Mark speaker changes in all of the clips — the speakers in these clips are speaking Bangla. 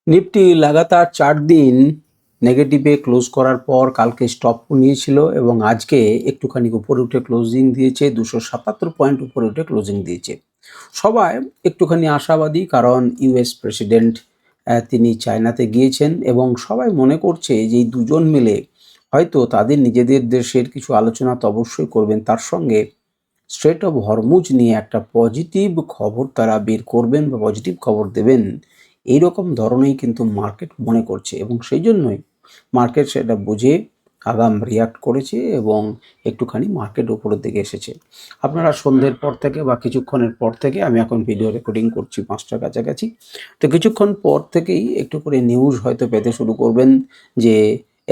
Speaker 1: নিফটি লাগাতার 4 দিন নেগেটিভে ক্লোজ করার পর কালকে স্টপ নিয়েছিল এবং আজকে একটুখানি উপরে উঠে ক্লোজিং দিয়েছে, 277 পয়েন্ট উপরে উঠে ক্লোজিং দিয়েছে। সবাই একটুখানি আশাবাদী, কারণ ইউএস প্রেসিডেন্ট তিনি চায়নাতে গিয়েছেন এবং সবাই মনে করছে যে এই দুজন মিলে হয়তো তাদের নিজেদের দেশের কিছু আলোচনা তো অবশ্যই করবেন, তার সঙ্গে স্ট্রেট অফ হরমুজ নিয়ে একটা পজিটিভ খবর তারা বের করবেন বা পজিটিভ খবর দেবেন, এইরকম ধরনেরই কিন্তু মার্কেট মনে করছে এবং সেই জন্যই মার্কেট সেটা বুঝে আগাম রিয়াক্ট করেছে এবং একটুখানি মার্কেট উপরের দিকে এসেছে। আপনারা সন্ধ্যের পর থেকে বা কিছুক্ষণের পর থেকে, আমি এখন ভিডিও রেকর্ডিং করছি 5টার কাছাকাছি, তো কিছুক্ষণ পর থেকেই একটু করে নিউজ হয়তো পেতে শুরু করবেন যে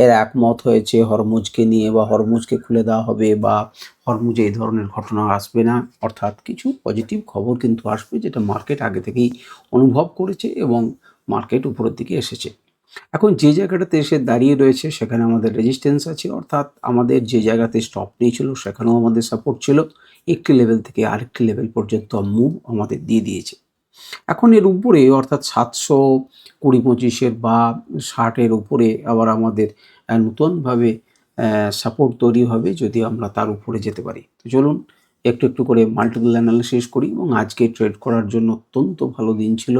Speaker 1: এর একমত হয়েছে হরমুজকে নিয়ে বা হরমুজকে খুলে দেওয়া হবে বা হরমুজে এই ধরনের ঘটনা আসবে না, অর্থাৎ কিছু পজিটিভ খবর কিন্তু আসবে, যেটা মার্কেট আগে থেকেই অনুভব করেছে এবং মার্কেট উপরের দিকে এসেছে। এখন যে জায়গাটাতে এসে দাঁড়িয়ে রয়েছে সেখানে আমাদের রেজিস্ট্যান্স আছে, অর্থাৎ আমাদের যে জায়গাতে স্টপ নিয়েছিল সেখানেও আমাদের সাপোর্ট ছিল, একটি লেভেল থেকে আরেকটি লেভেল পর্যন্ত মুভ আমাদের দিয়ে দিয়েছে। এখন এর উপরে অর্থাৎ 720-25 বা 60-এর উপরে আবার আমাদের নতুনভাবে সাপোর্ট তৈরি হবে যদি আমরা তার উপরে যেতে পারি। তো চলুন একটু একটু করে মাল্টিপল অ্যানালিসিস করি এবং আজকে ট্রেড করার জন্য অত্যন্ত ভালো দিন ছিল।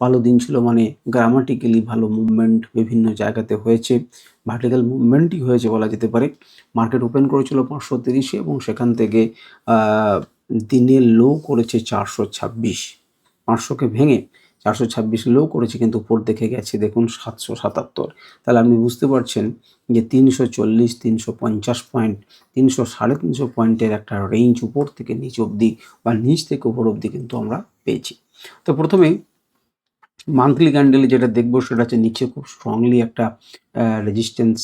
Speaker 1: ভালো দিন ছিল মানে গ্রামাটিক্যালি ভালো মুভমেন্ট বিভিন্ন জায়গাতে হয়েছে, ভার্টিক্যাল মুভমেন্টই হয়েছে বলা যেতে পারে। মার্কেট ওপেন করেছিল 530-এ এবং সেখান থেকে দিনের লো করেছে 426, 500কে ভেঙে 426 লো করেছে, কিন্তু উপর দেখে গেছে দেখুন 777। তাহলে আপনি বুঝতে পারছেন যে 340-350 পয়েন্ট, 300-350 পয়েন্টের একটা রেঞ্জ উপর থেকে নিচ অবধি বা নিচ থেকে উপর অবধি কিন্তু আমরা পেয়েছি। তো প্রথমে মান্থলি ক্যান্ডেলে যেটা দেখবো সেটা হচ্ছে নিচে খুব স্ট্রংলি একটা রেজিস্ট্যান্স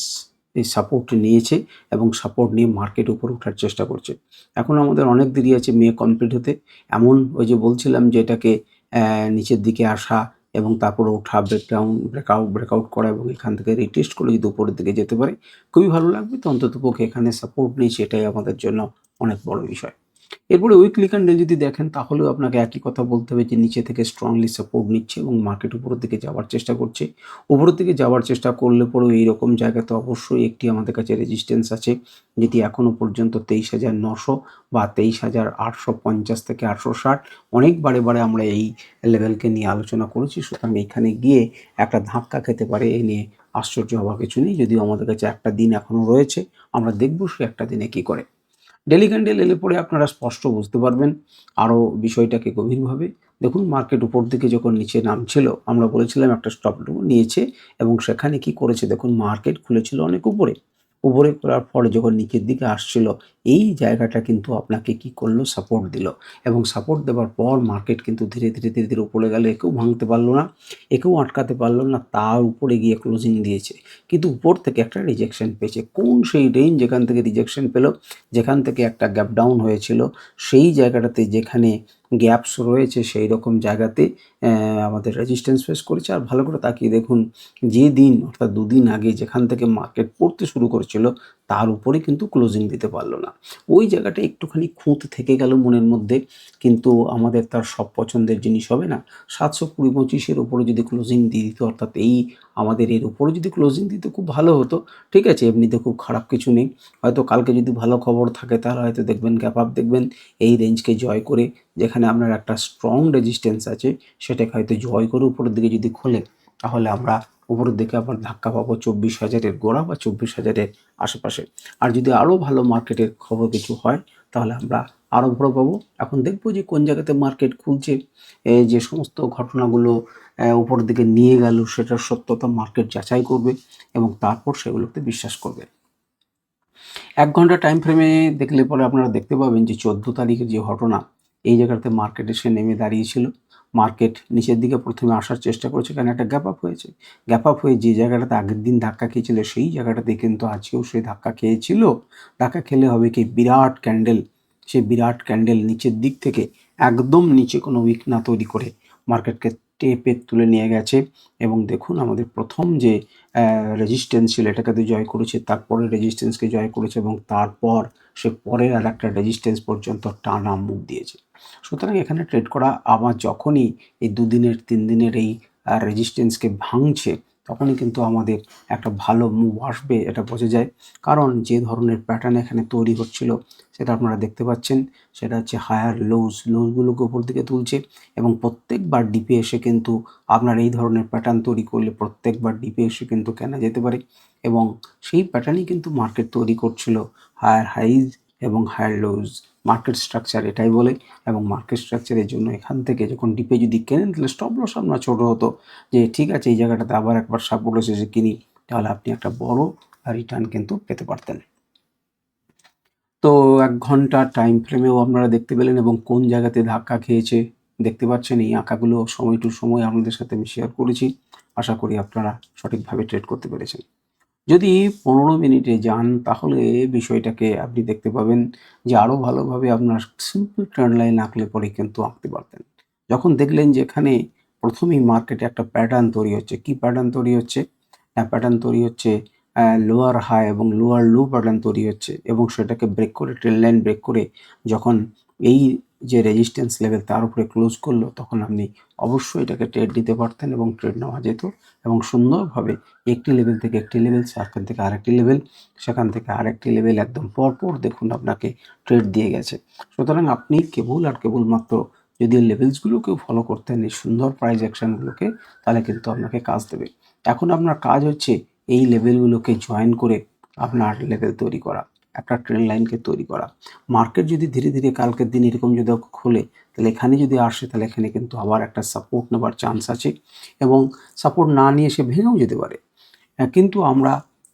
Speaker 1: সাপোর্ট নিয়েছে এবং সাপোর্ট নিয়ে মার্কেট উপরে ওঠার চেষ্টা করছে। এখন আমাদের অনেক দেরি আছে মে কমপ্লিট হতে। এমন ওই যে বলছিলাম যে এটাকে নিচের দিকে আসা এবং তারপরে ওঠা, ব্রেকআউট করা এবং এখান থেকে রিটেস্ট করে যদি উপরের দিকে যেতে পারে খুবই ভালো লাগবে। তো অন্ততপক্ষে এখানে সাপোর্ট নিয়েছে, এটাই আমাদের জন্য অনেক বড় বিষয়। এরপরে উইকলি ক্যান্ডেল যদি দেখেন তাহলেও আপনাকে একই কথা বলতে হবে যে নিচে থেকে স্ট্রংলি সাপোর্ট নিচ্ছে এবং মার্কেট উপরের দিকে যাওয়ার চেষ্টা করছে। উপরের দিকে যাওয়ার চেষ্টা করলে পরেও এইরকম জায়গাতে অবশ্যই একটি আমাদের কাছে রেজিস্ট্যান্স আছে, যেটি এখনও পর্যন্ত 23,900 বা 23,850 থেকে 860 অনেক বারে বারে আমরা এই লেভেলকে নিয়ে আলোচনা করেছি। সুতরাং এইখানে গিয়ে একটা ধাক্কা খেতে পারে, এই নিয়ে আশ্চর্য হওয়ার কিছু নেই। যদিও আমাদের কাছে একটা দিন এখনও রয়েছে, আমরা দেখব সে একটা দিনে কী করে। ডেলি ক্যান্ডেল এলে পরে আপনারা স্পষ্ট বুঝতে পারবেন আরও বিষয়টাকে গভীরভাবে। দেখুন মার্কেট উপর দিকে যখন নিচে নামছিল আমরা বলেছিলাম একটা স্টপ নিয়েছে এবং সেখানে কি করেছে দেখুন, মার্কেট খুলেছিল অনেক উপরে, উপরে করার পরে যখন নিচের দিকে আসছিল এই জায়গাটা কিন্তু আপনাকে কি করলো, সাপোর্ট দিল এবং সাপোর্ট দেওয়ার পর মার্কেট কিন্তু ধীরে ধীরে ধীরে ধীরে উপরে গেলে একেও ভাঙতে পারলো না, একেও আটকাতে পারলো না, তার উপরে গিয়ে ক্লোজিং দিয়েছে, কিন্তু উপর থেকে একটা রিজেকশন পেয়েছে। কোন সেই রেঞ্জ যেখান থেকে রিজেকশন পেল, যেখান থেকে একটা গ্যাপ ডাউন হয়েছিল, সেই জায়গাটাতে যেখানে গ্যাপস রয়েছে সেই রকম জায়গাতে আমাদের রেজিস্ট্যান্স ফেস করেছে। আর ভালো করে তাকিয়ে দেখুন, যে দিন অর্থাৎ 2 দিন আগে যেখান থেকে মার্কেট পড়তে শুরু করেছিল তার উপরে কিন্তু ক্লোজিং দিতে পারলো না। ওই জায়গাটা একটুখানি খুঁত থেকে গেল মনের মধ্যে, কিন্তু আমাদের তার সব পছন্দের জিনিস হবে না। 720-25-এর উপরে যদি ক্লোজিং দিয়ে দিত, অর্থাৎ এই আমাদের এর উপরে যদি ক্লোজিং দিত খুব ভালো হতো। ঠিক আছে, এমনিতে খুব খারাপ কিছু নেই। হয়তো কালকে যদি ভালো খবর থাকে তাহলে হয়তো দেখবেন গ্যাপ আপ দেখবেন এই রেঞ্জকে জয় করে, যেখানে আপনার একটা স্ট্রং রেজিস্ট্যান্স আছে সেটাকে হয়তো জয় করে উপরের দিকে যদি খোলে, তাহলে আমরা উপরের দিকে আবার ধাক্কা পাবো 24,000-এর গোড়া বা 24,000-এর আশেপাশে। আর যদি আরও ভালো মার্কেটের খবর কিছু হয় তাহলে আমরা আরও উপরে পাবো। এখন দেখবো যে কোন জায়গাতে মার্কেট খুলছে, এই যে সমস্ত ঘটনাগুলো উপরের দিকে নিয়ে গেল সেটার সত্যতা মার্কেট যাচাই করবে এবং তারপর সেগুলোতে বিশ্বাস করবে। 1 ঘন্টা টাইম ফ্রেমে দেখলে পরে আপনারা দেখতে পাবেন যে 14 তারিখের যে ঘটনা, এই জায়গাতে মার্কেট এসে নেমে দাঁড়িয়েছিল। মার্কেট নিচের দিকে প্রথমে আসার চেষ্টা করেছে, কারণ একটা গ্যাপ আপ হয়েছে। গ্যাপ আপ হয়ে যে জায়গাটাতে আগের দিন ধাক্কা খেয়েছিল সেই জায়গাটাতে কিন্তু আজকেও সে ধাক্কা খেয়েছিল। ধাক্কা খেলে হবে কি, বিরাট ক্যান্ডেল, সেই বিরাট ক্যান্ডেল নিচের দিক থেকে একদম নিচে কোনো উইক না তৈরি করে মার্কেটকে টেপে তুলে নিয়ে গেছে এবং দেখুন আমাদের প্রথম যে রেজিস্ট্যান্স ছিল এটাকে তো জয় করেছে, তারপরে রেজিস্ট্যান্সকে জয় করেছে এবং তারপর সে পরের আর একটা রেজিস্ট্যান্স পর্যন্ত টানা মুভ দিয়েছে। সুতরাং এখানে ট্রেড করা আবার যখনই এই 2 দিনের 3 দিনের এই রেজিস্ট্যান্সকে ভাঙছে, তখনই কিন্তু আমাদের একটা ভালো মুভ আসবে, এটা বোঝা যায়। কারণ যে ধরনের প্যাটার্ন এখানে তৈরি হচ্ছিল সেটা আপনারা দেখতে পাচ্ছেন, সেটা হচ্ছে হায়ার লোজগুলোকে উপর দিকে তুলছে এবং প্রত্যেকবার ডিপে এসে কিন্তু আপনার এই ধরনের প্যাটার্ন তৈরি করলে প্রত্যেকবার ডিপে এসে কিন্তু কেনা যেতে পারে এবং সেই প্যাটার্নই কিন্তু মার্কেট তৈরি করছিল, হায়ার হাইজ এবং হায়ার লোজ। মার্কেট স্ট্রাকচার এটাই বলে এবং মার্কেট স্ট্রাকচারের জন্য এখান থেকে যখন ডিপে যদি কেনেন তাহলে স্টপ লস আপনার ছোটো হতো, যে ঠিক আছে এই জায়গাটাতে আবার একবার সাপোর্ট এসেছে কিনি, তাহলে আপনি একটা বড় রিটার্ন কিন্তু পেতে পারতেন। তো ১ ঘন্টার টাইম ফ্রেমেও আপনারা দেখতে পেলেন এবং কোন জায়গাতে ধাক্কা খেয়েছে দেখতে পাচ্ছেন। এই আঁকাগুলো সময় টু সময় আপনাদের সাথে আমি শেয়ার করেছি। আশা করি আপনারা সঠিকভাবে ট্রেড করতে পেরেছেন। যদি ১৫ মিনিটে যান তাহলে বিষয়টাকে আপনি দেখতে পাবেন যে আরও ভালোভাবে আপনার সিম্পল ট্রেন্ড লাইন আঁকলে পরে কিন্তু আঁকতে পারতেন। যখন দেখলেন যে এখানে প্রথমেই মার্কেটে একটা প্যাটার্ন তৈরি হচ্ছে, কি প্যাটার্ন তৈরি হচ্ছে? প্যাটার্ন তৈরি হচ্ছে লোয়ার হাই এবং লোয়ার লো প্যাটার্ন তৈরি হচ্ছে এবং সেটাকে ব্রেক করে ট্রেন্ড লাইন ব্রেক করে যখন এই যে রেজিস্ট্যান্স লেভেল তার উপরে ক্লোজ করলো, তখন আপনি অবশ্যই এটাকে ট্রেড দিতে পারতেন এবং ট্রেড নেওয়া যেত এবং সুন্দরভাবে একটি লেভেল থেকে একটি লেভেল, সেখান থেকে আরেকটি লেভেল, সেখান থেকে আরেকটি লেভেল একদম পরপর দেখুন আপনাকে ট্রেড দিয়ে গেছে। সুতরাং আপনি কেবল আর কেবলমাত্র যদি লেভেলসগুলোকেও ফলো করতেন, এই সুন্দর প্রাইস অ্যাকশনগুলোকে, তাহলে কিন্তু আপনাকে কাজ দেবে। এখন আপনার কাজ হচ্ছে এই লেভেলগুলোকে জয়েন করে আপনার লেভেল তৈরি করা, একটা ট্রেন্ড লাইনকে তৈরি করা। মার্কেট যদি ধীরে ধীরে কালকের দিন এরকম যদি খোলে, তাহলে এখানে যদি আসে তাহলে এখানে কিন্তু আবার একটা সাপোর্ট নেবার চান্স আছে এবং সাপোর্ট না নিয়ে সে ভেঙেও যেতে পারে। কিন্তু আমরা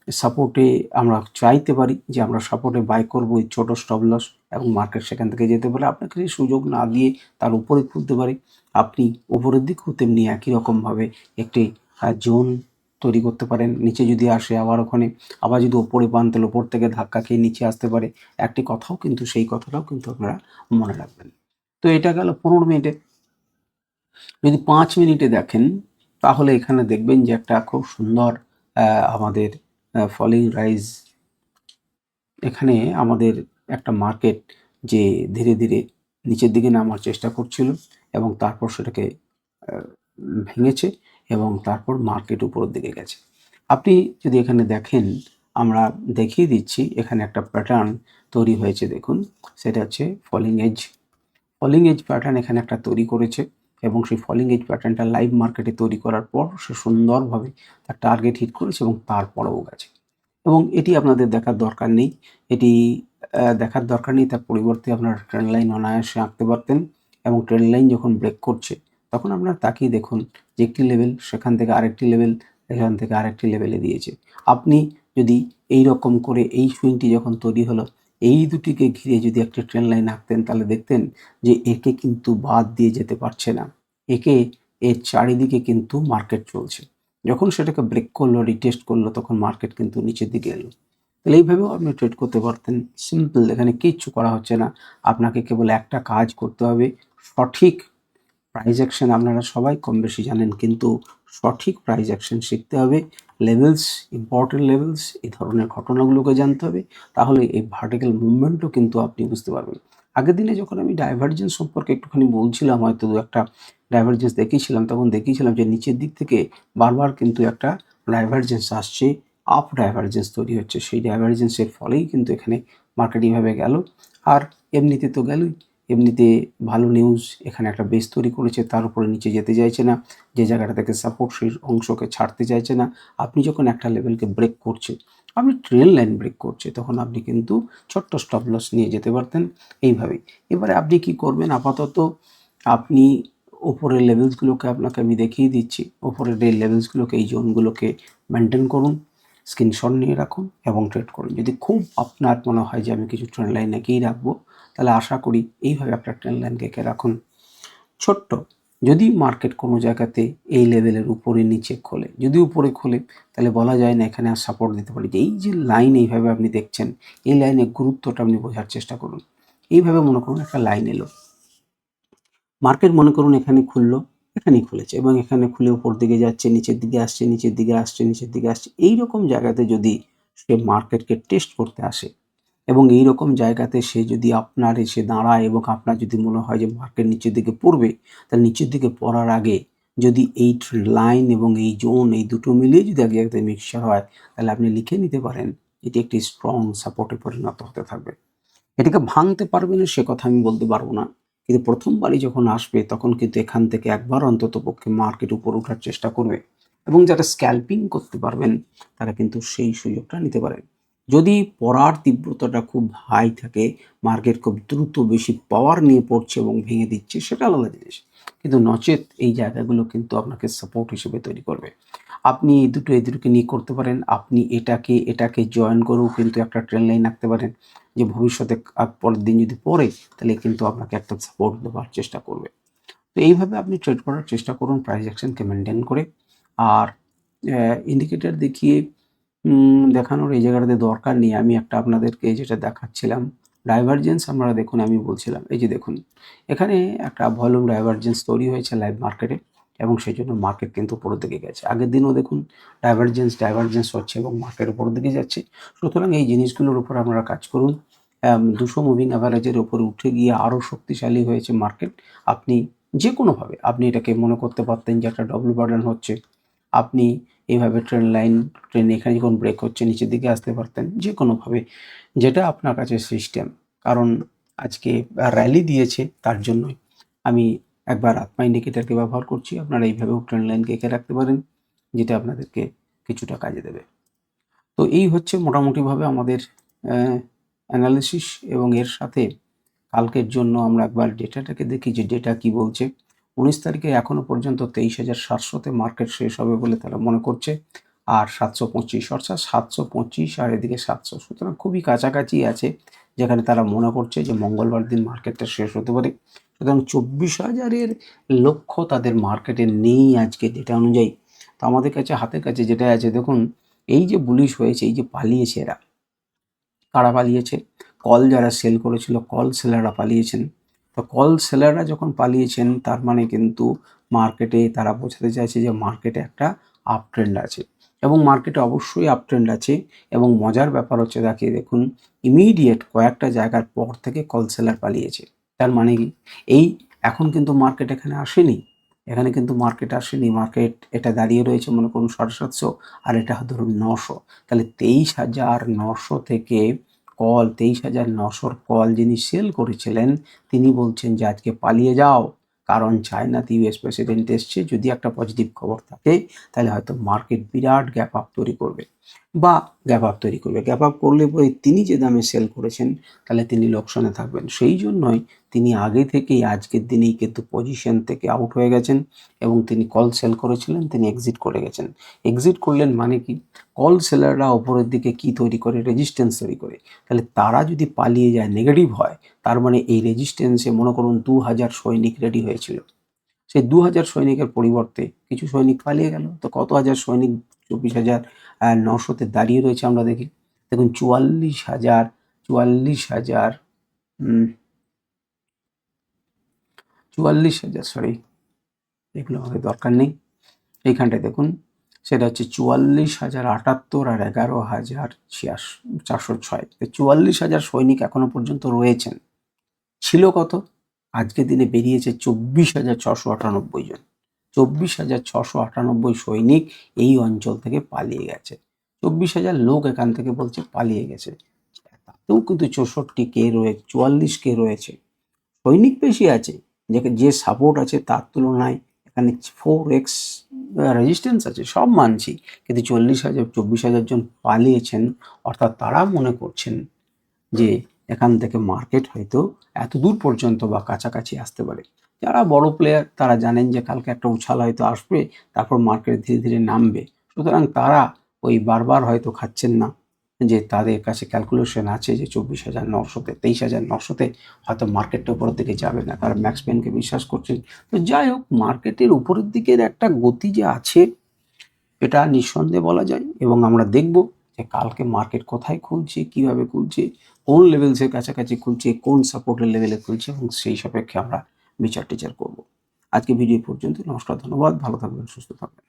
Speaker 1: সাপোর্টে আমরা চাইতে পারি যে আমরা সাপোর্টে বাই করব ওই ছোটো স্টপ লস এবং মার্কেট সেখান থেকে যেতে পারে। আপনাকে যদি সুযোগ না দিয়ে তার উপরে খুলতে পারে, আপনি উপরের দিকেও তেমনি একই রকমভাবে একটি জোন তৈরি করতে পারেন। নিচে যদি আসে আবার ওখানে আবার যদি ওপরে পান তাহলে ওপর থেকে ধাক্কা খেয়ে নিচে আসতে পারে। একটি কথাও কিন্তু সেই কথাটাও কিন্তু আপনারা মনে রাখবেন। তো এটা গেল ১৫ মিনিটে। যদি ৫ মিনিটে দেখেন তাহলে এখানে দেখবেন যে একটা খুব সুন্দর আমাদের ফলিং রাইজ, এখানে আমাদের একটা মার্কেট যে ধীরে ধীরে নিচের দিকে নামার চেষ্টা করছিল এবং তারপর সেটাকে ভেঙেছে এবং তারপর মার্কেট উপরের দিকে গেছে। আপনি যদি এখানে দেখেন, আমরা দেখিয়ে দিচ্ছি এখানে একটা প্যাটার্ন তৈরি হয়েছে দেখুন, সেটা হচ্ছে falling edge. Falling edge pattern এখানে একটা তৈরি করেছে এবং সেই ফলিং এজ প্যাটার্নটা লাইভ মার্কেটে তৈরি করার পর সে সুন্দরভাবে তার টার্গেট হিট করেছে এবং তারপরেও গেছে এবং এটি আপনাদের দেখার দরকার নেই। এটি দেখার দরকার নেই, তার পরিবর্তে আপনারা ট্রেন্ড লাইন অনায়াসে আঁকতে পারতেন এবং ট্রেন্ড লাইন যখন ব্রেক করছে তখন আপনারা তাকিয়ে দেখুন যে একটি লেভেল, সেখান থেকে আরেকটি লেভেল, এখান থেকে আরেকটি লেভেলে দিয়েছে। আপনি যদি এই রকম করে এই সুইংটি যখন তৈরি হলো, এই দুটিকে ঘিরে যদি একটা ট্রেন্ড লাইন আঁকতেন তাহলে দেখতেন যে একে কিন্তু বাদ দিয়ে যেতে পারছে না। একে এর চারিদিকে কিন্তু মার্কেট চলছে। যখন সেটাকে ব্রেক করলো, রিটেস্ট করলো, তখন মার্কেট কিন্তু নিচের দিকে এলো। তাহলে এইভাবেও আপনি ট্রেড করতে পারতেন। সিম্পল, এখানে কিচ্ছু করা হচ্ছে না। আপনাকে কেবল একটা কাজ করতে হবে, সঠিক প্রাইস অ্যাকশন আপনারা সবাই কম বেশি জানেন, কিন্তু সঠিক প্রাইস অ্যাকশন শিখতে হবে। লেভেলস, ইম্পর্টেন্ট লেভেলস, এই ধরনের ঘটনাগুলোকে জানতে হবে। তাহলে এই ভার্টিক্যাল মুভমেন্টও কিন্তু আপনি বুঝতে পারবেন। আগের দিনে যখন আমি ডাইভারজেন্স সম্পর্কে একটুখানি বলছিলাম, হয়তো ২-১টা ডাইভারজেন্স দেখিয়েছিলাম, তখন দেখিয়েছিলাম যে নিচের দিক থেকে বারবার কিন্তু একটা ডাইভারজেন্স আসছে, আপ ডাইভারজেন্স তৈরি হচ্ছে। সেই ডাইভারজেন্সের ফলেই কিন্তু এখানে মার্কেট এইভাবে গেল। আর এমনিতে তো গেলই। এমনিতে ভালো নিউজ, এখানে একটা বেস তৈরি করেছে, তার উপরে নিচে যেতে চাইছে না, যে জায়গাটা থেকে সাপোর্ট সেই অংশকে ছাড়তে চাইছে না। আপনি যখন একটা লেভেলকে ব্রেক করছে, আপনি ট্রেন লাইন ব্রেক করছে, তখন আপনি কিন্তু ছোট্ট স্টপ লস নিয়ে যেতে পারতেন এইভাবেই। এবারে আপনি কি করবেন, আপাতত আপনি ওপরের লেভেলসগুলোকে আপনাকে আমি দেখিয়ে দিচ্ছি। ওপরের এই লেভেলসগুলোকে, এই জোনগুলোকে মেনটেন করুন, স্ক্রিনশট নিয়ে রাখুন এবং ট্রেড করুন। যদি খুব আপনার মনে হয় যে আমি কিছু ট্রেন্ড লাইন এঁকেই রাখবো, তাহলে আশা করি এইভাবে একটা ট্রেন্ড লাইন এঁকে রাখুন ছোট্ট। যদি মার্কেট কোনো জায়গাতে এই লেভেলের উপরে নিচে খোলে, যদি উপরে খোলে তাহলে বলা যায় না এখানে আর সাপোর্ট দিতে পারি। যে এই যে লাইন এইভাবে আপনি দেখছেন, এই লাইনের গুরুত্বটা আপনি বোঝার চেষ্টা করুন। এইভাবে মনে করুন একটা লাইন এলো, মার্কেট মনে করুন এখানে খুললো, এখানেই খুলেছে এবং এখানে খুলে উপর দিকে যাচ্ছে, নিচের দিকে আসছে, নিচের দিকে আসছে, নিচের দিকে আসছে। এইরকম জায়গাতে যদি সে মার্কেটকে টেস্ট করতে আসে এবং এইরকম জায়গাতে সে যদি আপনার এসে দাঁড়ায় এবং আপনার যদি মনে হয় যে মার্কেট নিচের দিকে পড়বে, তাহলে নিচের দিকে পড়ার আগে যদি এই লাইন এবং এই জোন এই দুটো মিলিয়ে যদি এক জায়গাতে মিক্সচার হয়, তাহলে আপনি লিখে নিতে পারেন এটি একটি স্ট্রং সাপোর্টে পরিণত হতে থাকবে। এটাকে ভাঙতে পারবে না সে কথা আমি বলতে পারবো না, কিন্তু প্রথমবারই যখন আসবে তখন কিন্তু এখান থেকে একবার অন্তত পক্ষে মার্কেট উপর ওঠার চেষ্টা করবে, এবং যারা স্ক্যাল্পিং করতে পারবেন তারা কিন্তু সেই সুযোগটা নিতে পারেন। যদি পড়ার তীব্রতাটা খুব হাই থাকে, মার্কেট খুব দ্রুত বেশি পাওয়ার নিয়ে পড়ছে এবং ভেঙে দিচ্ছে, সেটা আলাদা জিনিস, কিন্তু নচেত এই জায়গাগুলো কিন্তু আপনাকে সাপোর্ট হিসেবে তৈরি করবে। আপনি এই দুটোকে নিয়ে করতে পারেন। আপনি এটাকে জয়েন করেও কিন্তু একটা ট্রেন্ড লাইন আঁকতে পারেন, যে ভবিষ্যতে পরের দিন যদি পড়ে তাহলে কিন্তু আপনাকে একটা সাপোর্ট দেওয়ার চেষ্টা করবে। তো এইভাবে আপনি ট্রেড করার চেষ্টা করুন প্রাইস অ্যাকশনকে মেনটেন করে। আর ইন্ডিকেটর দেখিয়ে দেখানোর এই জায়গাটাতে দরকার নেই। আমি একটা আপনাদেরকে যেটা দেখাচ্ছিলাম, ডাইভারজেন্স আমরা দেখুন, আমি বলছিলাম এই যে দেখুন এখানে একটা ভলিউম ডাইভারজেন্স তৈরি হয়েছে লাইভ মার্কেটে, এবং সেই জন্য মার্কেট কিন্তু উপরের দিকে গেছে। আগের দিনও দেখুন ডাইভারজেন্স হচ্ছে এবং মার্কেট উপরের দিকে যাচ্ছে। সুতরাং এই জিনিসগুলোর উপর আপনারা কাজ করুন। 200 মুভিং অ্যাভারেজের উপরে উঠে গিয়ে আরও শক্তিশালী হয়েছে মার্কেট। আপনি যে কোনোভাবে আপনি এটাকে মনে করতে পারতেন যে একটা ডবল বার্ডেন হচ্ছে, আপনি এইভাবে ট্রেন এখানে যখন ব্রেক হচ্ছে নিচের দিকে আসতে পারতেন যে কোনোভাবে, যেটা আপনার কাছে সিস্টেম। কারণ আজকে র্যালি দিয়েছে তার জন্যই আমি একবার আত্মা ইন্ডিকেটারকে ব্যবহার করছি। আপনারা এইভাবেও ট্রেন্ড লাইনকে এঁকে রাখতে পারেন, যেটা আপনাদেরকে কিছুটা কাজে দেবে। তো এই হচ্ছে মোটামুটিভাবে আমাদের অ্যানালিসিস, এবং এর সাথে কালকের জন্য আমরা একবার ডেটাটাকে দেখি যে ডেটা কি বলছে। 19 তারিখে এখনো পর্যন্ত 23,700-তে মার্কেট শেষ হবে বলে তারা মনে করছে, আর 725 অর্থাৎ 725 আর এদিকে 700, সুতরাং খুবই কাছাকাছি আছে, যেখানে তারা মনে করছে যে মঙ্গলবার দিন মার্কেটটা শেষ হতে পারে। সুতরাং 24,000-এর লক্ষ্য তাদের মার্কেটে নেই আজকে ডেটা অনুযায়ী। তো আমাদের কাছে হাতের কাছে যেটা আছে দেখুন, এই যে বুলিশ হয়েছে, এই যে পালিয়েছে এরা, কারা পালিয়েছে? কল যারা সেল করেছিল, কল সেলাররা পালিয়েছেন। তো কল সেলাররা যখন পালিয়েছেন তার মানে কিন্তু মার্কেটে তারা বোঝাতে চাইছে যে মার্কেটে একটা আপ ট্রেন্ড আছে, এবং মার্কেটে অবশ্যই আপ ট্রেন্ড আছে। এবং মজার ব্যাপার হচ্ছে দেখিয়ে দেখুন, ইমিডিয়েট কয়েকটা জায়গার পর থেকে কল সেলার পালিয়েছে। তার মানে কি? এই এখন কিন্তু মার্কেট এখানে আসেনি, এখানে কিন্তু মার্কেট আসেনি, মার্কেট এটা দাঁড়িয়ে রয়েছে মনে করুন 750, আর এটা ধরুন 900। তাহলে 23,900 থেকে 23,900 কল যিনি সেল করেছিলেন তিনি বলছেন যে আজকে পালিয়ে যাও, কারণ চায়নাতে ইউএস প্রেসিডেন্ট এসছে, যদি একটা পজিটিভ খবর থাকে তাহলে হয়তো মার্কেট বিরাট গ্যাপ আপ তৈরি করবে, গ্যাপ আপ করলে পরে তিনি যে দামে সেল করেছেন তাহলে তিনি লোকসানে থাকবেন। সেই জন্যই তিনি আগে থেকেই আজকের দিনেই কিন্তু পজিশন থেকে আউট হয়ে গেছেন, এবং তিনি কল সেল করেছিলেন, তিনি এক্সিট করে গেছেন। এক্সিট করলেন মানে কি? কল সেলাররা ওপরের দিকে কি তৈরি করে? রেজিস্ট্যান্স তৈরি করে। তাহলে তারা যদি পালিয়ে যায়, নেগেটিভ হয়, তার মানে এই রেজিস্ট্যান্সে মনে করুন 2000 সৈনিক রেডি হয়েছিল, সেই 2000 সৈনিকের পরিবর্তে কিছু সৈনিক পালিয়ে গেল। তো কত হাজার সৈনিক 24,900-তে দাঁড়িয়ে রয়েছে আমরা দেখি। দেখুন 44,000 সরি, এগুলো আমাদের দরকার নেই। এইখানটায় দেখুন, সেটা হচ্ছে 44,078 আর 11,406। 44,000 সৈনিক এখনো পর্যন্ত রয়েছেন। ছিল কত? আজকের দিনে বেরিয়েছে 24,698 জন। 24,698 সৈনিক এই অঞ্চল থেকে পালিয়ে গেছে। 24,000 লোক এখান থেকে বলছে পালিয়ে গেছে। তাতেও কিন্তু 44K রয়েছে। সৈনিক বেশি আছে, যে সাপোর্ট আছে তার তুলনায় এখানে 4x রেজিস্ট্যান্স আছে, সব মানছি, কিন্তু 24,000 জন পালিয়েছেন, অর্থাৎ তারা মনে করছেন যে এখান থেকে মার্কেট হয়তো এত দূর পর্যন্ত বা কাছাকাছি আসতে পারে। যারা বড় প্লেয়ার তারা জানেন যে কালকে একটা উছাল হয়তো আসবে, তারপর মার্কেট ধীরে ধীরে নামবে। সুতরাং তারা ওই বারবার হয়তো খাচ্ছেন না, যে তাদের কাছে ক্যালকুলেশন আছে যে 24,900-তে 23,900-তে হয়তো মার্কেটটা উপরের দিকে যাবে না, তারা ম্যাক্স পেনকে বিশ্বাস করছেন। তো যাই হোক, মার্কেটের উপরের দিকের একটা গতি যে আছে এটা নিঃসন্দেহে বলা যায়, এবং আমরা দেখব যে কালকে মার্কেট কোথায় খুলছে, কিভাবে খুলছে, কোন লেভেলসের কাছাকাছি খুলছে, কোন সাপোর্টের লেভেলে খুলছে, এবং সেই সাপেক্ষে আমরা বিচার টিচার করব। আজকে ভিডিও পর্যন্ত। নমস্কার, ধন্যবাদ, ভালো থাকবেন, সুস্থ থাকবেন।